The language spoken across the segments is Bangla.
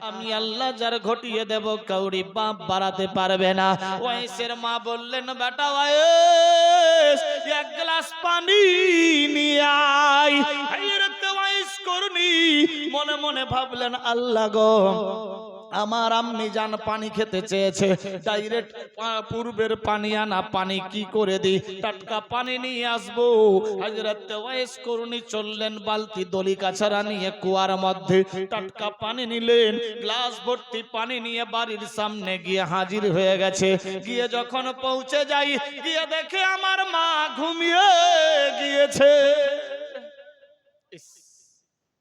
আমি আল্লাহ যার ঘটিয়ে দেব কাউরি বাপ বাড়াতে পারবে না। ওয়াইসের মা বললেন, বেটা ওয়াইস এক গ্লাস পানি নিয়ে আয়। হযরত ওয়াইস করনি মনে মনে ভাবলেন, আল্লাহ গো, আমার আম্মি জান পানি খেতে চেয়েছে, ডাইরেক্ট পূর্বের পানি আনা, পানি কি করে দিই, টাটকা পানি নিয়ে আসবো। হযরত ওয়াইস করনি চললেন বালতি দলি কাছারা নিয়ে কুয়ার মধ্যে, টাটকা পানি নিলেন, গ্লাস ভর্তি পানি নিয়ে বাড়ির সামনে গিয়ে হাজির হয়ে গেছে। গিয়ে যখন পৌঁছে যাই, গিয়ে দেখে আমার মা ঘুমিয়ে গিয়েছে।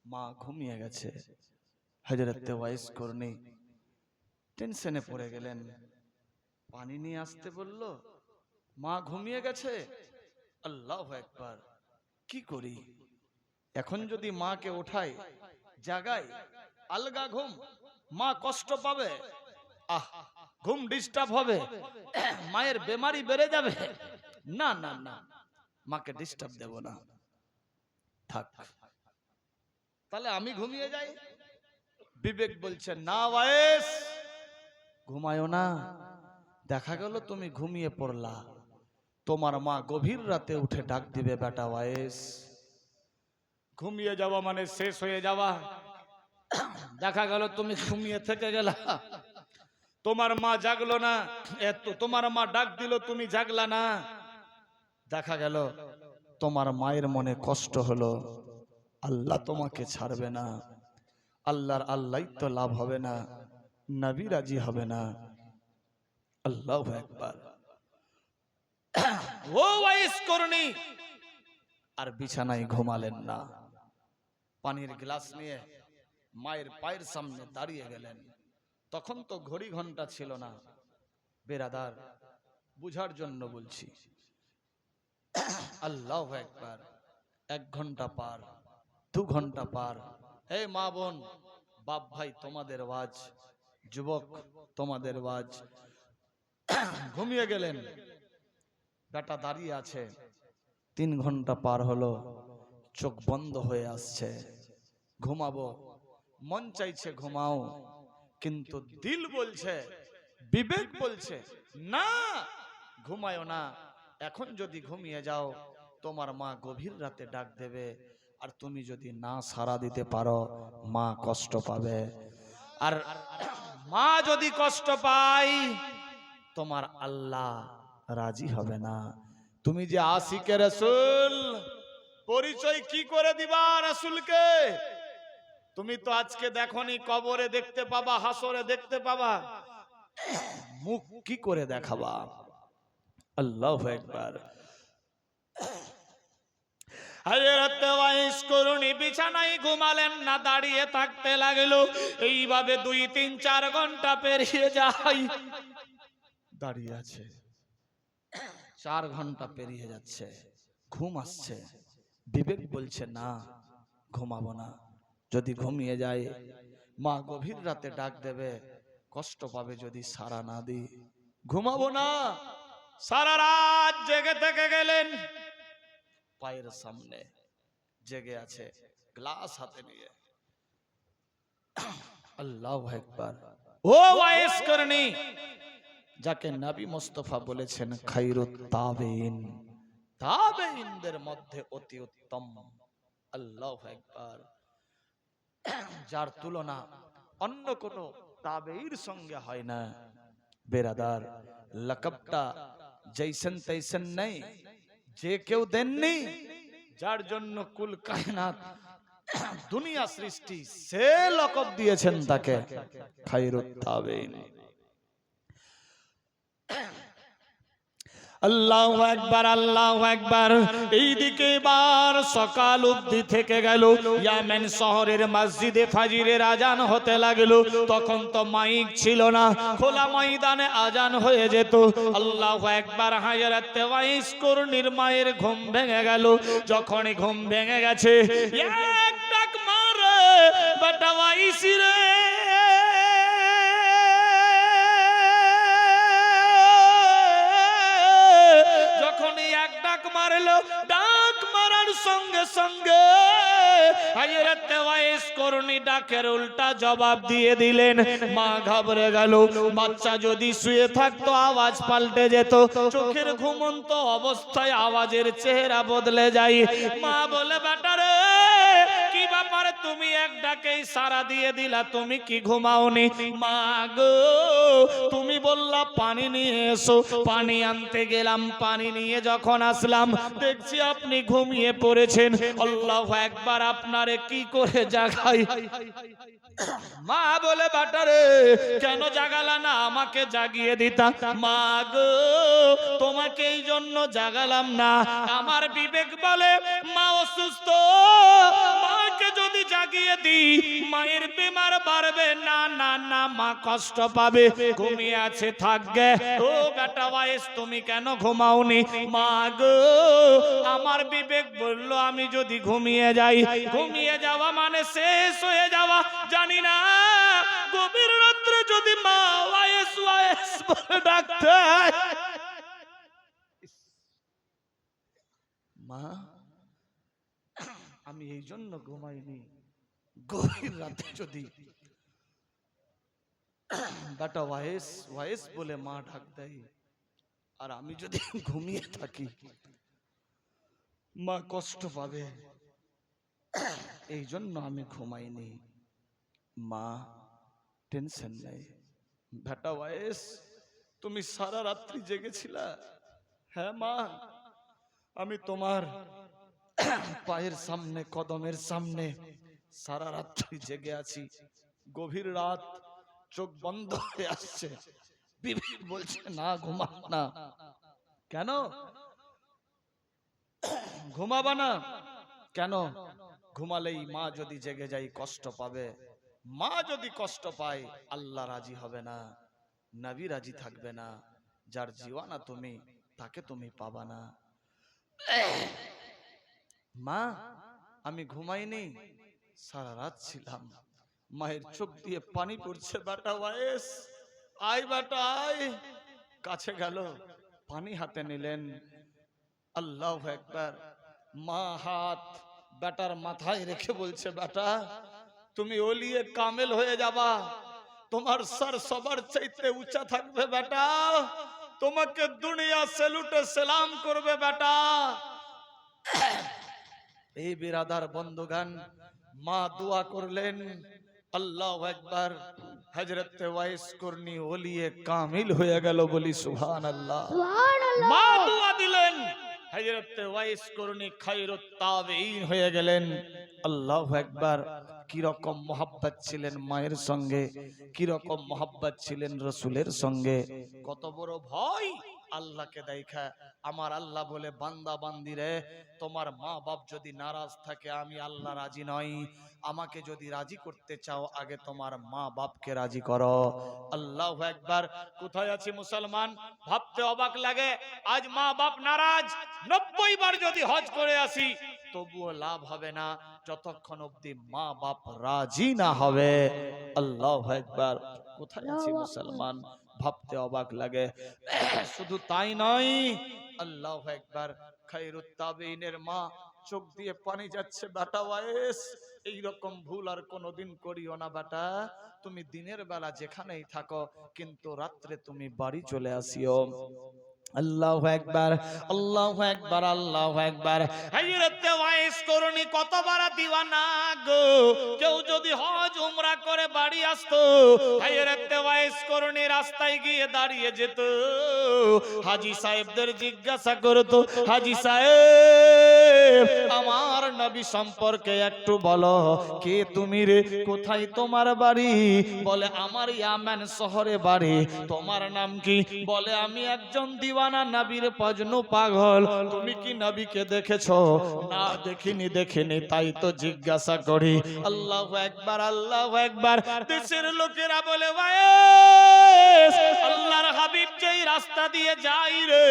মা ঘুমিয়ে গেছে। হযরত ওয়াইস করনি টেনশনে পড়ে গেলেন। পানি নিয়ে আসতে বলল, মা ঘুমিয়ে গেছে। আল্লাহু আকবার, কি করি এখন? যদি মাকে ওঠাই জাগাই, আলগা ঘুম, মা কষ্ট পাবে, ঘুম ডিস্টার্ব হবে, মায়ের বেমারি বেড়ে যাবে। না না না, মাকে ডিস্টার্ব দেব না, থাক, তাহলে আমি ঘুমিয়ে যাই। বিবেক বলছে, না ওয়াইস, ঘুমায়ো না। দেখা গেল তুমি ঘুমিয়ে পড়লা, তোমার মা গভীর রাতে উঠে ডাক দিবে, বেটা ওয়াইস। ঘুমিয়ে যাওয়া মানে শেষ হয়ে যাওয়া। দেখা গেল তুমি ঘুমিয়ে থেকে গেলা, তোমার মা জাগলো না, তোমার মা ডাক দিল, তুমি জাগলা না। দেখা গেল তোমার মায়ের মনে কষ্ট হলো, আল্লাহ তোমাকে ছাড়বে না, আল্লাহর আল্লাহ তো লাভ হবে না, নবী রাজি হবে না। আল্লাহু আকবার। ও ওয়াইস করনি আর বিছানায় ঘুমালেন না, পানির গ্লাস নিয়ে মায়ের পায়ের সামনে দাঁড়িয়ে গেলেন। তখন তো ঘড়ি ঘন্টা ছিল না, বেরাদার বুঝার জন্য বলছি। আল্লাহু আকবার। 1 ঘন্টা পার, 2 ঘন্টা পার। হে মা বোন, বাপ ভাই, তোমাদের ওয়াজ, যুবক তোমাদের ওয়াজ। ঘুমিয়ে গেলেন, বেটা দাঁড়িয়ে আছে। 3 ঘন্টা পার হলো, চোখ বন্ধ হয়ে আসছে, ঘুমাবো, মন চাইছে ঘুমাও, কিন্তু দিল বলছে, বিবেক বলছে, না, ঘুমায়ো না। এখন যদি ঘুমিয়ে যাও, তোমার মা গভীর রাতে ডাক দেবে, আর তুমি যদি না সাড়া দিতে পারো, মা কষ্ট পাবে। আর মা যদি কষ্ট পায়, তোমার আল্লাহ রাজি হবে না। তুমি যে আশিকে রাসূল, পরিচয় কি করে দিবা রাসূলকে? তুমি তো আজকে দেখোনি, কবরে দেখতে পাবা, হাসরে দেখতে পাবা, মুখ কি করে দেখাবা? আল্লাহু আকবার। হযরত ওয়াইস করনি বিছানায় ঘুমালেন না, দাঁড়িয়ে থাকতে লাগলো। এইভাবে 2, 3, 4 ঘন্টা পেরিয়ে যায়, দাঁড়িয়ে আছে। 4 ঘন্টা পেরিয়ে যাচ্ছে, ঘুম আসছে। বিবেক বলছে, না, ঘুমাবো না। যদি ঘুমিয়ে যায়, মা গভীর রাতে ডাক দেবে, কষ্ট পাবে যদি সারা না দিই, ঘুমাবো না। সারা রাত জেগে থেকে গেলেন, পায়ের সামনে জেগে আছে, গ্লাস হাতে নিয়ে। আল্লাহু আকবার। ও ওয়াইস করনি, যাকে নবী মুস্তাফা বলেছেন খায়রুত তাবেইন, তাবেইনদের মধ্যে অতি উত্তম। আল্লাহু আকবার। যার তুলনা অন্য কোন তাবেঈর সঙ্গে হয় না। বেরাদার, লকবটা জৈসন তৈসন নেই, যে কেউ দেননি, যার জন্য কুল কায়নাত দুনিয়া সৃষ্টি, সে লকব দিয়েছেন তাকে খায়রুত তাবেইন। আল্লাহু আকবার, আল্লাহু আকবার। এইদিকে এবার সকাল অবধি থেকে গেল, ইয়ামেন শহরের মসজিদে ফাজিরের আজান হতে লাগলো। তখন তো মাইক ছিল না, খোলা ময়দানে আজান হয়ে যেত। আল্লাহু আকবার। হযরত ওয়াইস করনির মায়ের ঘুম ভেঙে গেল। যখনই ঘুম ভেঙে গেছে, এক ডাক মারে, বেটা ওয়াইস রে। ডাক মারার সঙ্গে সঙ্গে হযরত ওয়াইস করনি ডাক ডাকের উল্টা জবাব দিয়ে দিলেন। মা ঘাবড়ে গেল। বাচ্চা যদি শুয়ে থাকতো আওয়াজ পাল্টে যেত, চোখের ঘুমন্ত অবস্থায় আওয়াজের চেহারা বদলে যায়। মা বলে, বেটা রে কি ব্যাপার, তুমি এক ডাকেই সারা দিয়ে দিলা, তুমি কি ঘুমাওনি? মা গো তুমি বললা পানি নিয়ে এসো, পানি আনতে গেলাম, পানি নিয়ে যখন আসলাম দেখছি আপনি ঘুমিয়ে পড়েছেন। আল্লাহু আকবার, আপনারে কি করে জাগাই? মা বলে, বাটারে কেন জাগালা না, আমাকে জাগিয়ে দিতা। মা গো তোমাকে এই জন্য জাগালাম না, আমার বিবেক বলে মা অসুস্থ, মাকে যদি জাগিয়ে দিই মায়ের বেমার বাড়বে, না না না মা কষ্ট পাবে, ঘুমিয়ে আছে থাকবে। ও বেটা ওয়াইস তুমি কেন ঘুমাওনি? মা গো আমার বিবেক বলল আমি যদি ঘুমিয়ে যাই, ঘুমিয়ে যাওয়া মানে শেষ হয়ে যাওয়া, জানি না গভীর রাত্রে যদি মা ওয়াইস ওয়াইস বলে ডাকতে, মা আমি এই জন্য ঘুমাইনি, গভীর রাতে যদি বেটা ওয়াইস ওয়াইস বলে মা ডাক দেয় আর আমি যদি ঘুমিয়ে থাকি মা কষ্ট পাবে, এই জন্য আমি ঘুমাইনি। মা টেনশন নেই। বেটা ওয়াইস তুমি সারা রাত্রি জেগেছিলা? হ্যাঁ মা, আমি তোমার পায়ের সামনে কদমের সামনে সারা রাত্রি জেগে আছি। গভীর রাত, চোখ বন্ধ হয়ে আসছে, বিবেক বলছে না ঘুমা না। কেন ঘুমাবা না? কেন? ঘুমালেই মা যদি জেগে যায় কষ্ট পাবে, মা যদি কষ্ট পায় আল্লাহ রাজি হবে না, নবী রাজি থাকবে না, যার জীওয়ানা তুমি তাকে তুমি পাবা না। মা আমি ঘুমাইনি, সারা রাত ছিলাম। মায়ের চোখ দিয়ে পানি পড়ছে। বেটা ওয়াইস আয়, বেটা আয়। কাছে গেল, পানি হাতে নিলেন। আল্লাহু আকবার। মা হাত বেটার মাথায় রেখে বলছে, বেটা তুমি ওলিয়ে কামেল হয়ে যাবা, তোমার সর সবার চাইতে উঁচা থাকবে বেটা, তোমাকে দুনিয়া সেলুটে সালাম করবে বেটা। এই বিরাদার বন্ধুগান, মা দোয়া করলেন। আল্লাহু আকবার। হযরত ওয়াইস করনি ওলিয়ে কামিল হয়ে গেল, বলি সুবহানাল্লাহ। মা দোয়া দিলেন, হযরত ওয়াইস করনি খায়রুত তাবেঈন হয়ে গেলেন। আল্লাহু আকবার। কি রকম মোহাব্বত ছিলেন মায়ের সঙ্গে, কি রকম মোহাব্বত ছিলেন রাসূলের সঙ্গে, কত বড় ভয় আল্লাহকে দেখা। আমার আল্লাহ বলে, বান্দা বান্দিরে তোমার মা বাপ যদি নারাজ থাকে আমি আল্লাহ রাজি নই, আমাকে যদি রাজি করতে চাও আগে তোমার মা বাপকে রাজি করো। আল্লাহু আকবার। কোথায় আছি মুসলমান? ভাবতে অবাক লাগে, আজ মা বাপ নারাজ, 90 বার যদি হজ করে আসি তবুও লাভ হবে না যতক্ষণ অবধি মা বাপ রাজি না হবে। আল্লাহু আকবার। কোথায় আছি মুসলমান? ভাবতে অবাক লাগে। শুধু তাই নয়, আল্লাহু আকবার, খায়রুত তাবেঈনের মা চোখ দিয়ে পানি যাচ্ছে। বেটা ওয়াইস এই রকম ভুল আর কোনোদিন করিও না বেটা, তুমি দিনের বেলা যেখানেই থাকো কিন্তু রাত্রে তুমি বাড়ি চলে আসিও। আল্লাহু আকবার, আল্লাহু আকবার, আল্লাহু আকবার। হযরত ওয়াইস করনি কত বড় দিওয়ানা গো, কেউ যদি হজ উমরা করে বাড়ি আসতো, হযরত ওয়াইস করনি রাস্তায় গিয়ে দাঁড়িয়ে যেত, হাজী সাহেবদের জিজ্ঞাসা করতো, হাজী সাহেব আমার নবী সম্পর্কে একটু বলো, কে তুমি রে, কোথায় তোমার বাড়ি? বলে আমার ইয়ামান শহরে বাড়ি। তোমার নাম কি? বলে আমি একজন দিওয়ানা নবীর পজনু পাগল। তুমি কি নবীকে দেখেছো? না দেখিনি, দেখিনি, তাই তো জিজ্ঞাসা করি। আল্লাহু আকবার, আল্লাহু আকবার। একবার। দেশের লোকেরা বলে ভাই আল্লাহর হাবিব যেই রাস্তা দিয়ে যাই রে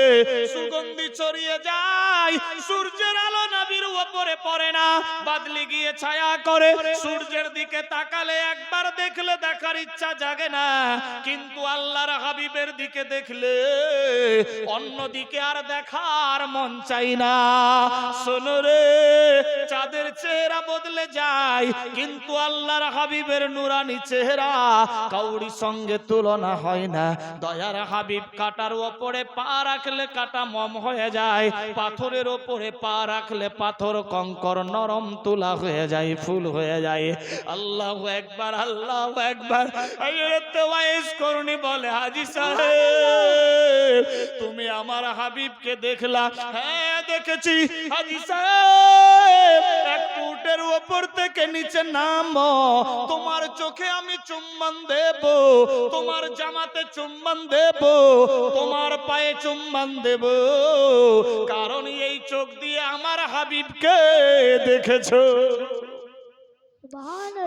সুগন্ধি ছড়িয়ে যায়, সূর্যের আলো নবীর উপরে পড়ে না, বাদলি গিয়ে ছায়া করে। সূর্যের দিকে তাকালে একবার দেখলে দেখার ইচ্ছা জাগে না, কিন্তু আল্লাহর হাবিবের দিকে দেখলে অন্যদিকে আর দেখার মন চাই না। শোনো রে, চাঁদের চেহারা বদলে যায়, কিন্তু আল্লাহর হাবিবের নুরানি চেহারা কাউরি সঙ্গে তুলনা হয় না। দয়ার হাবিব কাটার উপরে পা রাখলে কাটা মম হয়ে যায়, পাথরের উপরে পা রাখলে পাথর কঙ্কর নরম তুলা হয়ে যায়, ফুল হয়ে যায়। আল্লাহু আকবার, আল্লাহু আকবার। হযরত ওয়াইস করনি বলে হাজী সাহেব তুমি আমার হাবিবকে দেখলা? হ্যাঁ দেখেছি হাজী সাহেব। এক উটের উপর থেকে নিচে নামো, তোমার চোখে আমি চুম্বন দেব, তোমার জামাতে চুম্বন দেব, তোমার পায়ে চুম্বন দেব, কারণ এই চোখ দিয়ে আমার হাবিবকে দেখেছো।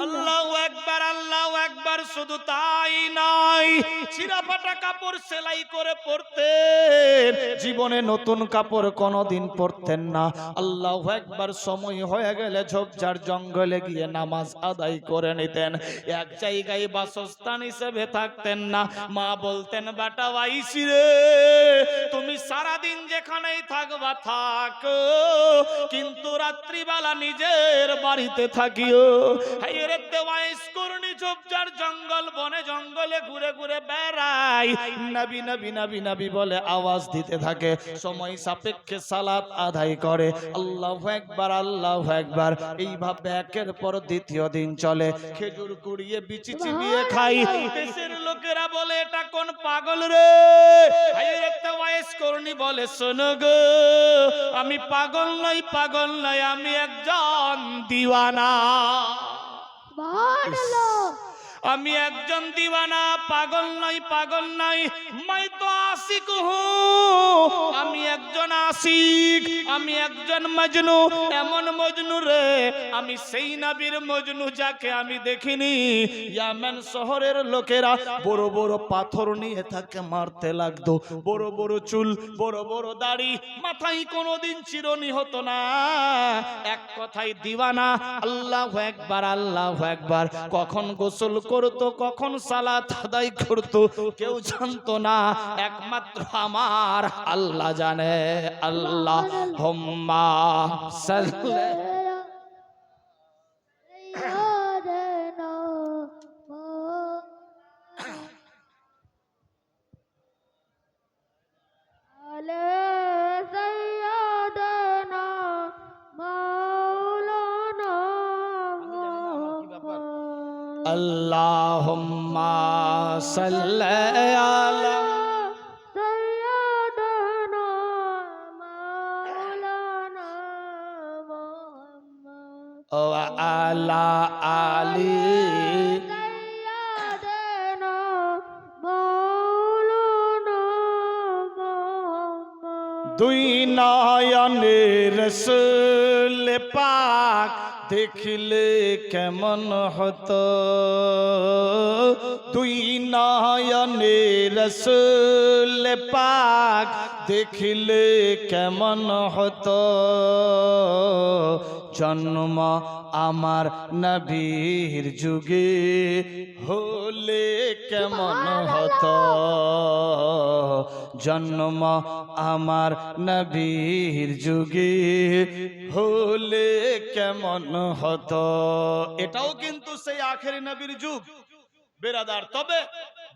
আল্লাহু আকবার, আল্লাহু আকবার। শুধু তাই নয়, ছিঁড়া ফাটা কাপড় সেলাই করে পরতেন, জীবনে নতুন কাপড় কোনোদিন পরতেন না। আল্লাহু আকবার। সময় হয়ে গেলে ঝোপঝাড় জঙ্গলে গিয়ে নামাজ আদায় করে নিতেন, এক জায়গায় বাসস্থান হিসেবে থাকতেন না। মা বলতেন বেটা ওয়াইসি রে তুমি সারাদিন যেখানেই থাকবা থাকো, কিন্তু রাত্রিবেলা নিজের বাড়িতে থাকিও। হযরত ওয়াইস করনি ঝোপঝাড় জঙ্গল বনে জঙ্গলে ঘুরে ঘুরে বেড়ায়, নবী নবী নবী নবী বলে আওয়াজ দিতে থাকে, সময় সাপেক্ষে সালাত আদায় করে। আল্লাহু আকবার, আল্লাহু আকবার। এইভাবে একের পর দ্বিতীয় দিন চলে। খেজুর কুড়িয়ে বিচি চিবিয়ে খাই। দেশের লোকেরা বলে এটা কোন পাগল রে? হযরত ওয়াইস করনি বলে শোনো গো, আমি পাগল নই, পাগল নই, আমি একজন দিওয়ানা। আমি একজন দিওয়ানা, পাগল নই, পাগল নই। मैं तो आशिक हूँ, আমি একজন আশিক, আমি একজন মজনু। এমন মজনু রে, আমি সেই নবীর মজনু যাকে আমি দেখিনি। ইয়ামেন শহরের লোকেরা বড় বড় পাথর নিয়ে তাকে মারতে লাগতো, বড় বড় চুল, বড় বড় দাড়ি, মাথায় কোনোদিন চিরনি হতো না। এক কথায় দিওয়ানা। আল্লাহু আকবার, আল্লাহু আকবার। কখন গোসল করতো, কখন সালাত আদায় করতো কেউ জানতো না, একমাত্র আমার আল্লাহ জানে। আল্লাহুম্মা সাল্লি আল্লাহুম্মা সাল্লি আলা সাইয়্যিদিনা মাওলানা মুহাম্মদ ওয়া আলা আলি সাইয়্যিদিনা মাওলানা মুহাম্মদ। দুই নয়নে রাসূল পাক দেখলে কেমন হতো, দুই নয়নে রাসূল পাক দেখলে কেমন হতো, জন্ম আমার নবীর যুগে হলে কেমন হতো, জন্ম আমার নবীর যুগে হলে কেমন হতো। এটাও কিন্তু সেই আখেরি নবীর যুগ বেরাদার। তবে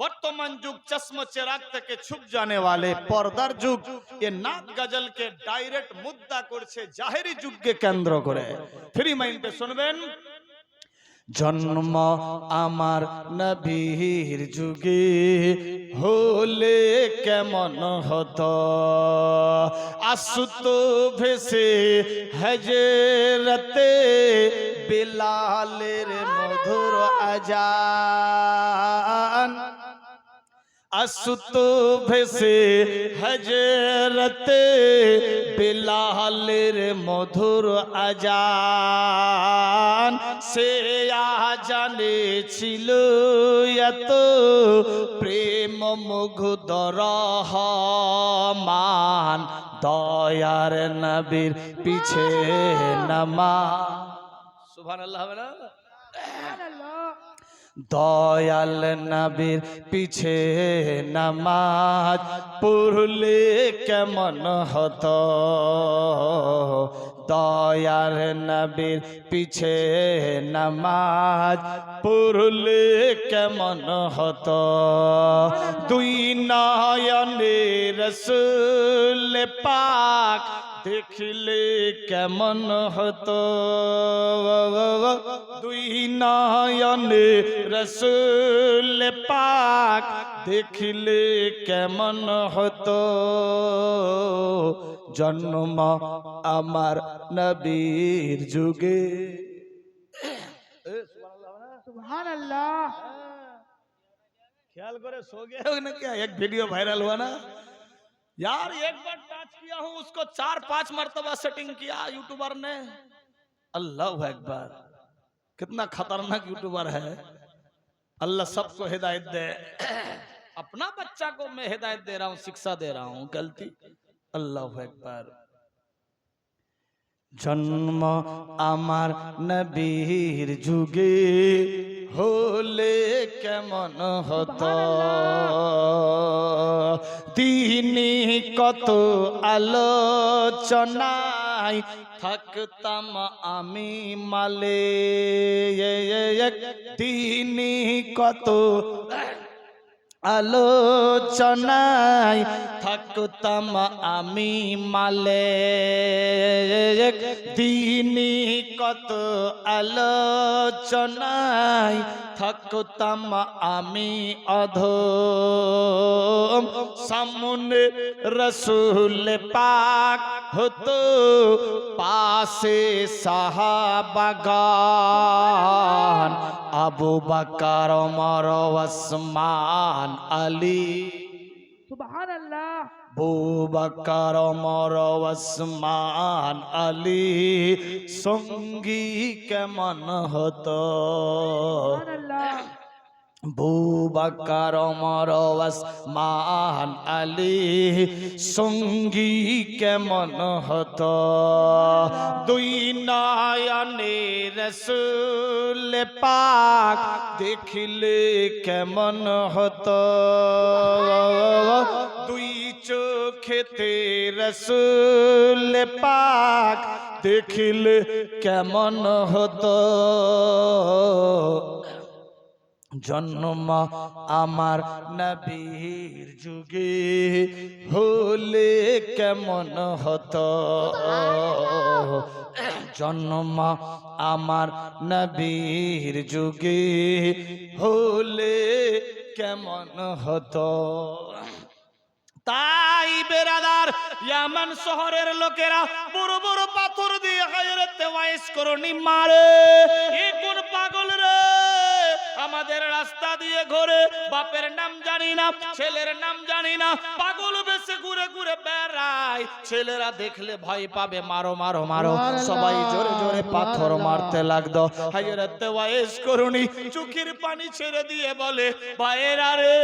বর্তমান যুগ চশমা চেরাগ থেকে ছুপ जाने वाले পর্দার যুগ। এ নাত গজলকে ডাইরেক্ট মুদ্দা করছে জাহেরি যুগকে কেন্দ্র করে। ফ্রি মাইন্ডে শুনবেন। জন্ম আমার নবীর যুগে হলে কেমন হতো, আসতো ভেসে হযরতে বিলালের মধুর আজান, আসুত ভেসে হযরতে বিলালের মধুর আজান, সে আজানে ছিল এত প্রেম মুগ্ধ রহমান, দয়ার নবীর পিছে নামাজ। সুবহানাল্লাহ হবে না? দয়াল নবীর পিছে নামাজ পড়লে কেমন হতো, দয়াল নবীর পিছে নামাজ পড়লে কেমন হতো। দুই নয়নে রসুল পাক দেখলে কেমন হতো, দুই নয়নে রসুল পাক দেখলে কেমন হতো। জন্ম আমার নবীর যুগে। सुभानअल्लाह। ख्याल करे सो गए हो ना क्या? एक वीडियो वायरल हुआ ना यार, एक बार टच किया हूं उसको 4-5 मर्तबा सेटिंग किया यूट्यूबर ने। अल्लाह अकबर, कितना खतरनाक यूट्यूबर है। अल्लाह सबको हिदायत दे। अपना बच्चा को मैं हिदायत दे रहा हूं, शिक्षा दे रहा हूं, गलती। अल्लाह अकबर। जन्म आमार नबीर जुगे होले केमन हतो, दिनी कत आलोचनाय থাকতাম আমি মালে, দিনি কত আলোচনায় থাকতাম আমি মালে, দিনি কত আলোচনায় থাকতাম আমি অধম। সামনে রসুল পাক হতো, পাশে সাহাবাগান, আবু বকর, ওমর, ওসমান, আলী। सुभानअल्लाह। আবু বকর, ওমর, ওসমান, আলী সঙ্গী কেমন হতো, सुभानअल्लाह। আবু বকর, ওমর, ওসমান, আলী সঙ্গী কেমন হতো। দুই নয়নে রসুল পাক দেখিলে কেমন হতো, দুই চোখেতে রসুল পাক দেখিলে কেমন হতো। জন্ম আমার নবীর যুগে হলে কেমন হতো, জন্ম আমার নবীর যুগে হলে কেমন হতো। তাই বেরাদার, ইয়ামান শহরের লোকেরা বড় বড় পাথর দিয়ে হযরত ওয়াইস করনি মারে। এ কোন পাগল রে, আমাদের রাস্তা দিয়ে ঘুরে, বাপের নাম জানি না, ছেলের নাম জানি না, পাগল বেশে ঘুরে ঘুরে বেড়ায়। ছেলেরা দেখলে ভয় পাবে, মারো মারো মারো, সবাই জোরে জোরে পাথর মারতে লাগতো। হযরত ওয়াইস করনি চোখের পানি ছেড়ে দিয়ে বলে, ভাইয়েরা রে,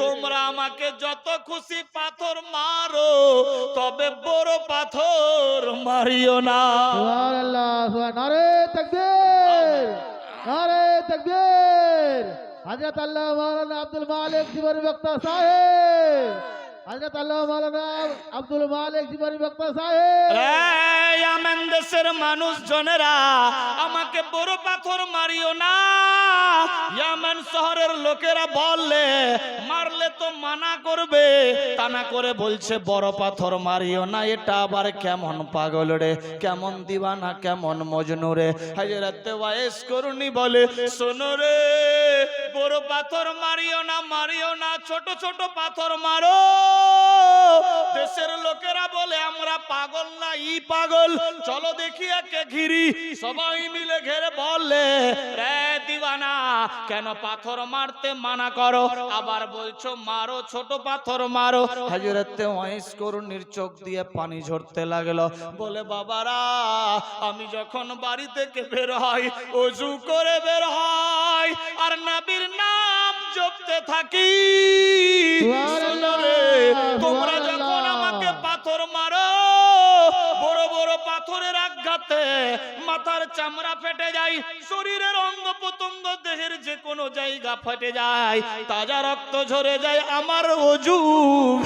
তোমরা আমাকে যত খুশি পাথর মারো, তবে বড় পাথর মারিও না। सुभानअल्लाह। नारे तकबीर, नारे तकबीर। हजरत अल्लाह मौलाना अब्दुल मालिक जीवन वक्ता साहेब, हजरत अल्लाह मौलाना अब्दुल मालिक जीवन वक्ता साहेब। ইয়ামান দেশের মানুষজনেরা, আমাকে বড় পাথর মারিও না। ইয়ামান শহরের লোকেরা বললে, মারলে তো মানা করবে, তা না করে বলছে বড় পাথর মারিও না। এটা আবার কেমন পাগল রে, কেমন দিওয়ানা, কেমন মজনু রে। হযরত ওয়াইস করনি বলে, শোনো রে বড় পাথর মারিও না, ছোট ছোট পাথর মারো। দেশের লোকেরা বলে আমরা পাগল না ই পাগল, চলো দেখি একে ঘিরি। সবাই মিলে ঘেরে বললে, রে দিওয়ানা, কেন পাথর মারতে মানা করো, আবার বলছো মারো, ছোট পাথর মারো। হযরতে ওয়াইস করুণীর চোখ দিয়ে পানি ঝরতে লাগলো। বলে, বাবারা, আমি যখন বাড়ি থেকে বের হই ওযু করে বের হই আর নবীর নাম জপতে থাকি। শোনো রে, তোমরা যখন আমাকে পাথর মারো, বড় বড় পাথরের আঘাতে মাথার চামড়া ফেটে যায়, শরীরের অঙ্গ প্রত্যঙ্গ দেহের যে কোনো জায়গা ফেটে যায়, তাজা রক্ত ঝরে যায়, আমার ওযু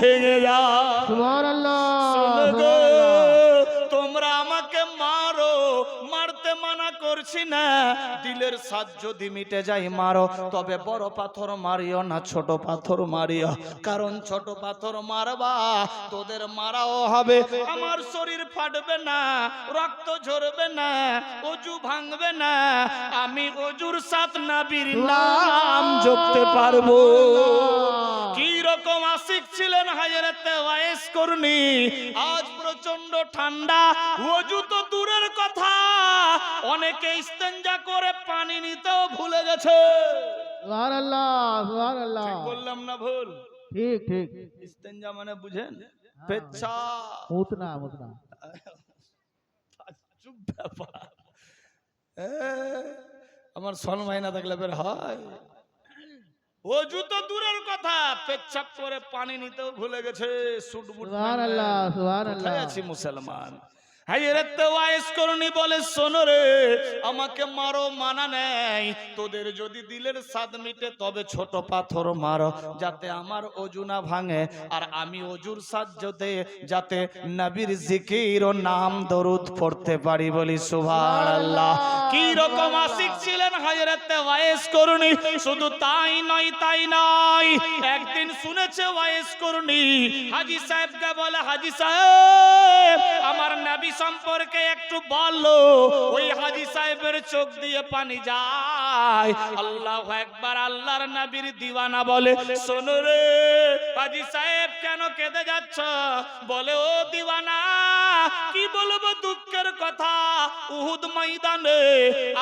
ভেঙে যায়। সুবহানাল্লাহ, শোনো গো, সুবহানাল্লাহ। তোমরা আমাকে মারো, মারতে মানা করছি না, দিলের সাজ যদি মিটে যায় মারো, তবে বড় পাথর মারিও না, ছোট পাথর মারিও। কারণ ছোট পাথর মারবা, তোদের মারাও হবে, আমার শরীর ফাটবে না, রক্ত ঝরবে না, ওযু ভাঙবে না, আমি ওযুর সাথ নবীর নাম জপতে পারবো। কি রকম আশিক ছিলেন হযরতে ওয়াইস করুণী। আজ প্রচন্ড ঠান্ডা, ওযু তো দূরের কথা, অনেকে ইস্তেঞ্জা করে পানি নিতেও ভুলে গেছে। সুবহানাল্লাহ, সুবহানাল্লাহ। ঠিক বললাম না ভুল? ঠিক ঠিক। ইস্তেঞ্জা মানে বুঝেন? পেচ্ছাপ। মুতনা মুতনা। চুপ ব্যাপার। আমার সম্মান না থাকলে বের হয়। ওযু তো দূরের কথা, পেচ্ছাপ করে পানি নিতেও ভুলে গেছে। সুটবুট সুবহানাল্লাহ, সুবহানাল্লাহ। কোথায় আছি মুসলমান? হযরত ওয়াইস করুণী বলে, শোনো রে, আমাকে মারো মানা নেই, তোদের যদি দিলের স্বাদ মিটে তবে ছোট পাথর মারো, যাতে আমার ওযু না ভাঙে, আর আমি ওযুর সাহায্যে যাতে নবীর জিকির ও নাম দরুদ পড়তে পারি। বলি সুবহানাল্লাহ। কি রকম আশিক ছিলেন হযরত ওয়াইস করুণী। শুধু তাই নয়, একদিন শুনেছে ওয়াইস করুণী হাজী সাহেবকে বলে, হাজী সাহেব, আমার নবী সম্পর্কে একটু বলো। ওই হাজী সাহেবের চোখ দিয়ে পানি যায়। আল্লাহু আকবার। আল্লাহর নবীর দিওয়ানা বলে, শোনো রে হাজী সাহেব, কেন কেঁদে যাচ্ছ? বলে, ও দিওয়ানা, কি বলবো দুঃখের কথা, উহুদ ময়দানে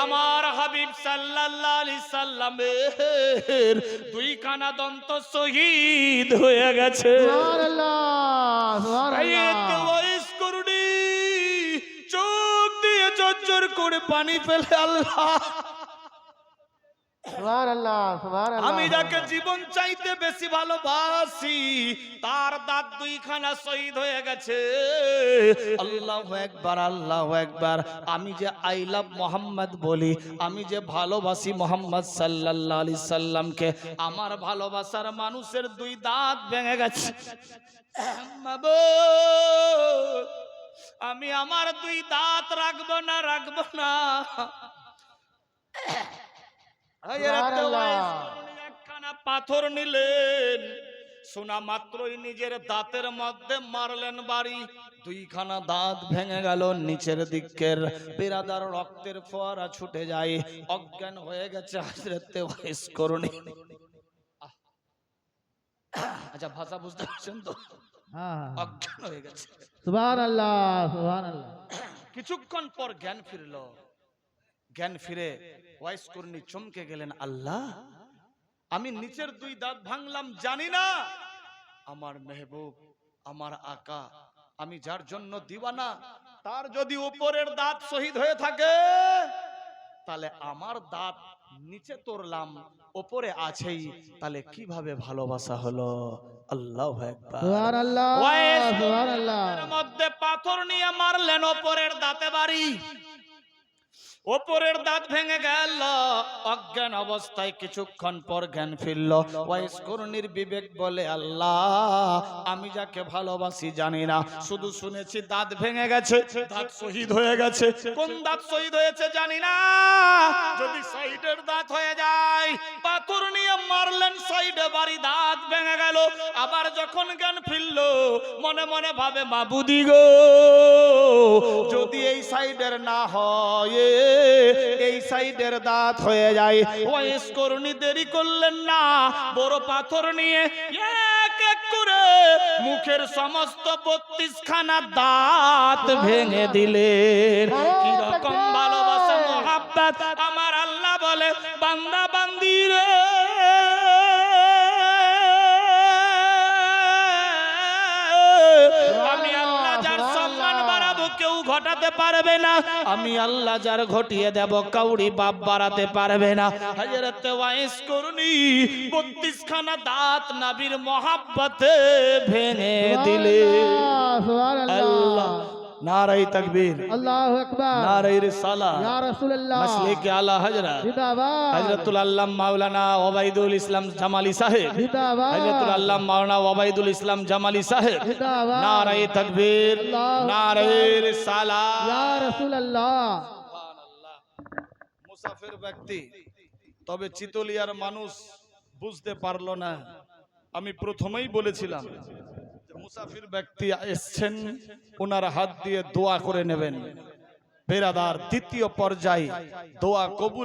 আমার হাবিব সাল্লাল্লাহু আলাইহি সাল্লামের দুইখানা দন্ত শহীদ হয়ে গেছে। সুবহানাল্লাহ, সুবহানাল্লাহ। ওয়াইস করুণী চোখ দিয়ে ঝরঝর করে পানি ফেলে, আল্লাহ, সুবহানাল্লাহ, সুবহানাল্লাহ। আমি যাকে জীবন চাইতে বেশি ভালোবাসি, তার দাঁত দুইখানা শহীদ হয়ে গেছে। আল্লাহু আকবার, আল্লাহু আকবার। আমি যে আই লাভ মোহাম্মদ বলি, আমি যে ভালোবাসি মোহাম্মদ সাল্লাল্লাহু আলাইহি সাল্লামকে, আমার ভালোবাসার মানুষের দুই দাঁত ভেঙে গেছে। মাবুদ, আমি আমার দুই দাঁত রাখবো না। একখানা পাথর নিলেন, শোনা মাত্রই নিজের দাঁতের মধ্যে মারলেন বাড়ি, দুইখানা দাঁত ভেঙে গেল, নিচের দিকের বিরাদার রক্তের ফোয়ারা ছুটে যায়, অজ্ঞান হয়ে গেছে হযরতে ওয়াইস করুণী। আচ্ছা, ভাষা বুঝতে পারছেন তো? হ্যাঁ, অজ্ঞান হয়ে গেছে। সুবহানাল্লাহ, সুবহানাল্লাহ। কিছুক্ষণ পর জ্ঞান ফিরল। জ্ঞান ফিরে ওয়াইস করুণী চমকে গেলেন, আল্লাহ, আমি নিচের দুই দাঁত ভাঙলাম জানি না, আমার মেহবুব, আমার আকা, আমি যার জন্য দিওয়ানা, তার যদি উপরের দাঁত শহীদ হয়ে থাকে, তাহলে আমার দাঁত নিচে তোরলাম, উপরে আছেই, তাহলে কিভাবে ভালোবাসা হলো? আল্লাহু আকবার। সুবহানাল্লাহ, সুবহানাল্লাহ। এর মধ্যে পাথর নিয়ে মারলেন, উপরের দাঁতে বাড়ি, উপরের দাঁত ভেঙে গেল। অজ্ঞান অবস্থায় কিছুক্ষণ পর জ্ঞান ফিরল। ওয়াইস করুণীর বিবেক বলে, আল্লাহ, আমি যাকে ভালোবাসি জানি না, শুধু শুনেছি দাঁত ভেঙে গেছে, দাঁত শহীদ হয়ে গেছে। কোন দাঁত শহীদ হয়েছে জানি না, যদি সাইডের দাঁত হয়ে যায়, পাথর নিয়ে মারলেন সাইডে বাড়ি, দাঁত ভেঙে গেল। আবার যখন জ্ঞান ফিরল, মনে মনে ভাবে মাবুদি গো, যদি এই সাইডের না হয়, এই সাইডের দাঁত হয়ে যায়। ওয়াইস করুনি দেরি করলেন না, বড় পাথর নিয়ে এক এক করে মুখের সমস্ত 32 খানা দাঁত ভেঙে দিলেন। কি রকম ভালোবাসা মোহাব্বত! আমার আল্লাহ বলে, বান্দা বান্দি রে, আমি আল্লাহ যার সম্মান বাড়াবো কেউ ঘটাতে পারবে না, আমি আল্লাহ যার ঘটিয়ে দেব কাউরি বাপ বাড়াতে পারবে না। হযরত ওয়াইস করুনি 32 খানা দাঁত নবীর মহব্বতে ভেঙে দিলে। আল্লাহ, নারায়ে তাকবীর, আল্লাহু আকবার, নারায়ে রিসালাত, ইয়া রাসূলুল্লাহ, মাসলিক আলা হযরত জিন্দাবাদ, হযরতুল আল্লাহ মাওলানা ওবাইদুল ইসলাম জামালি সাহেব, জিন্দাবাদ, হযরতুল আল্লাহ মাওলানা ওবাইদুল ইসলাম জামালি সাহেব, জিন্দাবাদ, নারায়ে তাকবীর, নারায়ে রিসালাত, ইয়া রাসূলুল্লাহ। সুবহানাল্লাহ। মুসাফির ব্যক্তি, তবে চিতলিয়ার মানুষ বুঝতে পারলো না। আমি প্রথমেই বলেছিলাম যে মুসাফির ব্যক্তি এসছেন, ওনার হাত দিয়ে দোয়া করে নেবেন। বেরাদার, দ্বিতীয় পর্যায়ে দোয়া কবুল